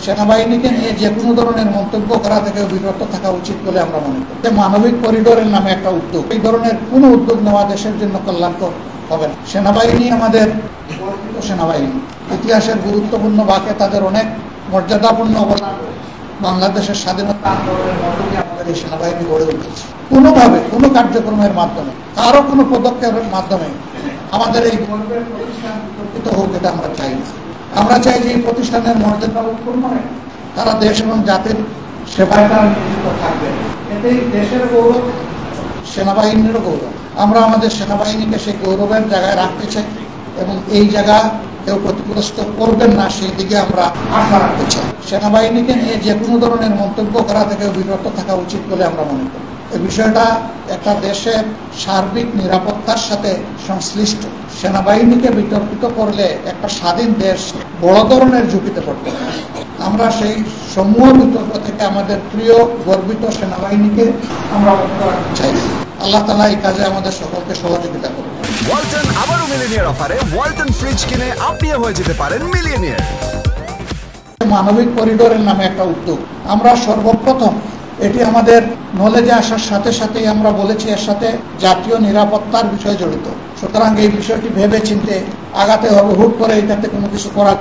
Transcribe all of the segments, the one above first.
সেনাবাহিনীকে নিয়ে যে কোনো ধরনের মন্তব্য করা থেকে বিরত থাকা উচিত বলে আমরা মনে করি। মানবিক করিডোরের নামে একটা উদ্যোগ, এই ধরনের কোনো উদ্যোগ নেওয়া দেশের জন্য কল্যাণকর হবে না। সেনাবাহিনী আমাদের গর্বিত সেনাবাহিনী, ইতিহাসের গুরুত্বপূর্ণ বাঁকে তাদের অনেক মর্যাদাপূর্ণ অবদান বাংলাদেশের স্বাধীনতা আন্দোলনের মধ্য দিয়ে আমাদের এই সেনাবাহিনী গড়ে উঠেছে। কোনোভাবে কোনো কার্যক্রমের মাধ্যমে, কারো কোনো পদক্ষেপের মাধ্যমে আমাদের এই গর্বের প্রতিষ্ঠান বিতর্কিত হোক, এটা আমরা চাই না। আমরা চাই যে এই প্রতিষ্ঠানের মর্যাদা উৎপন্ন হয়, তারা দেশ এবং জাতির সেবায় তারা নিয়োজিত থাকবে। এতেই দেশের গৌরব, সেনাবাহিনীরও গৌরব। আমরা আমাদের সেনাবাহিনীকে সেই গৌরবের জায়গায় রাখতে চাই এবং এই জায়গা কেউ ক্ষতিগ্রস্ত করবেন না, সেই দিকে আমরা আশা রাখতে চাই। সেনাবাহিনীকে নিয়ে যে কোনো ধরনের মন্তব্য করা থেকে বিরত থাকা উচিত বলে আমরা মনে করি। এই বিষয়টা একটা দেশের সার্বিক নিরাপত্তার সাথে সংশ্লিষ্ট। সেনাবাহিনীকে বিতর্কিত করলে একটা স্বাধীন দেশ বড় ধরনের ঝুঁকিতে পড়তে পারে। আমরা সেই সমূহ বিতর্ক থেকে আমাদের প্রিয় গর্বিত সেনাবাহিনীকে আমরা মুক্ত রাখতে চাই। আল্লাহ তাআলা এই কাজে আমাদের সকলকে সহযোগিতা করুন। ওয়ালটন আবারও মিলিয়নিয়ার অফারে ওয়ালটন ফ্রিজ কিনে আপনিও হয়ে যেতে পারেন মিলিয়নিয়ার। মানবিক করিডোরের নামে একটা উদ্যোগ, আমরা সর্বপ্রথম এটি আমাদের নলেজে আসার সাথে সাথেই আমরা বলেছি এর সাথে জাতীয় নিরাপত্তার বিষয় জড়িত। সুতরাং এই বিষয়টি ভেবে চিন্তে আগাতে হবে। হুট করে এটাতে কোনো কিছু করা,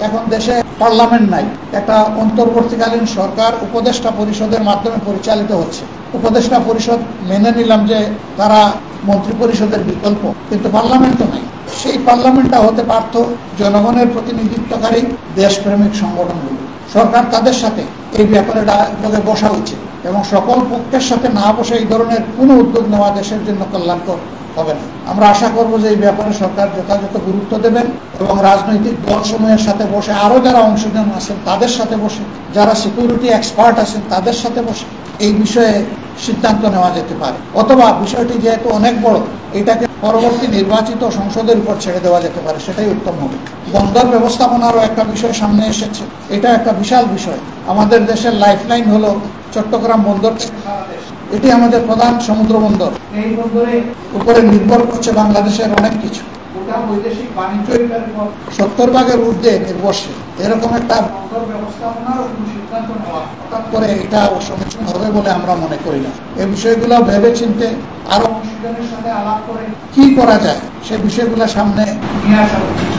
এখন দেশে পার্লামেন্ট নাই, একটা অন্তর্বর্তীকালীন সরকার উপদেষ্টা পরিষদের মাধ্যমে পরিচালিত হচ্ছে। উপদেষ্টা পরিষদ মেনে নিলাম যে তারা মন্ত্রী পরিষদের বিকল্প, কিন্তু পার্লামেন্ট তো নাই। সেই পার্লামেন্টটা হতে পারত জনগণের প্রতিনিধিত্বকারী দেশপ্রেমিক সংগঠনগুলো। সরকার তাদের সাথে এই ব্যাপারে বসা উচিত এবং সকল পক্ষের সাথে না বসে এই ধরনের কোনো উদ্যোগ নেওয়া দেশের জন্য কল্যাণকর হবে না। আমরা আশা করব যে এই ব্যাপারে সরকার যথাযথ গুরুত্ব দেবেন এবং রাজনৈতিক দলসমূহের সাথে বসে, আরও যারা অংশগ্রহণ আছেন তাদের সাথে বসে, যারা সিকিউরিটি এক্সপার্ট আছেন তাদের সাথে বসে এই বিষয়ে সিদ্ধান্ত নেওয়া যেতে পারে। অথবা বিষয়টি যেহেতু অনেক বড়, এটাকে পরবর্তী নির্বাচিত সংসদের উপর ছেড়ে দেওয়া যেতে পারে, সেটাই উত্তম হবে। বন্দর ব্যবস্থাপনারও একটা বিষয় সামনে এসেছে, এটা একটা বিশাল বিষয়। আমাদের দেশের লাইফলাইন হলো চট্টগ্রাম বন্দর থেকে সারা দেশ, এটি আমাদের প্রধান সমুদ্র বন্দর। এই বন্দরের উপরে নির্ভর করছে বাংলাদেশের অনেক কিছু। বৈদেশিক বাণিজ্য 70% ঊর্ধ্বে নির্ভরশীল। এরকম একটা বন্দর ব্যবস্থাপনার সিদ্ধান্ত নেওয়া হঠাৎ করে এটা সমীচীন হবে বলে আমরা মনে করি না। এই বিষয়গুলো ভেবে চিনতে আরো অংশীদারের সাথে আলাপ করে কি করা যায় সে বিষয়গুলো সামনে নিয়ে আসা উচিত।